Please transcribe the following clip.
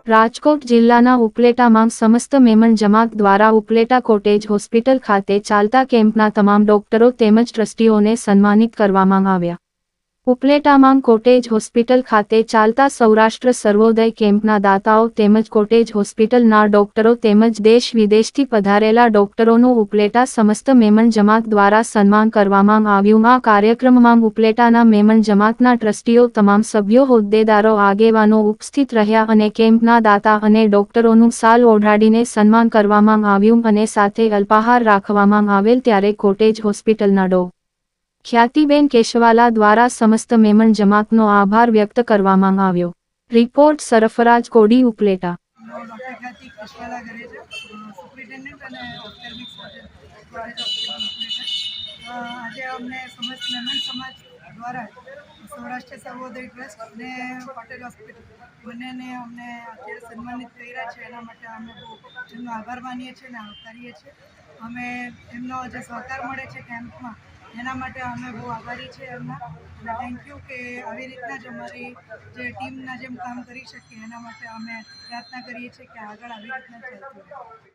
રાજકોટ જિલ્લાના ઉપલેટામાં સમસ્ત મેમન જમાત દ્વારા ઉપલેટા કોટેજ હોસ્પિટલ ખાતે ચાલતા કેમ્પના તમામ ડોક્ટરો તેમજ ટ્રસ્ટીઓને સન્માનિત કરવામાં આવ્યા. ઉપલેટામાં કોટેજ હોસ્પિટલ ખાતે ચાલતા સૌરાષ્ટ્ર સર્વોદય કેમ્પના દાતાઓ તેમજ કોટેજ હોસ્પિટલના ડોક્ટરો તેમજ દેશ વિદેશથી પધારેલા ડોક્ટરોનું ઉપલેટા સમસ્ત મેમન જમાત દ્વારા સન્માન કરવામાં આવ્યું. આ કાર્યક્રમમાં ઉપલેટાના મેમન જમાતના ટ્રસ્ટીઓ તમામ સભ્યો હોદ્દેદારો આગેવાનો ઉપસ્થિત રહ્યા અને કેમ્પના દાતા અને ડોક્ટરોનું શાલ ઓઢાડીને સન્માન કરવામાં આવ્યું અને સાથે અલ્પાહાર રાખવામાં આવેલ. ત્યારે કોટેજ હોસ્પિટલના ડો. ખ્યાતિબેન કેશવાલા દ્વારા સમસ્ત મેમન જમાતનો આભાર વ્યક્ત કરવામાં આવ્યો. રિપોર્ટ સરફરાજ કોડી, ઉપલેટા. આજે અમને સમસ્ત મેમન સમાજ દ્વારા સૌરાષ્ટ્ર સર્વોદય ટ્રસ્ટ અને પટેલ હોસ્પિટલ બંનેને અમને અત્યારે સન્માનિત કર્યા છે. એના માટે અમે બહુ એમનો આભાર માનીએ છીએ અને આવકારીએ છીએ. અમે એમનો જે સહકાર મળે છે કેમ્પમાં એના માટે અમે બહુ આભારી છીએ એમના, અને થેન્ક યુ કે આવી રીતના જ અમારી જે ટીમના જેમ કામ કરી શકીએ એના માટે અમે પ્રાર્થના કરીએ છીએ કે આગળ આવી રીતના ચાલતું રહે.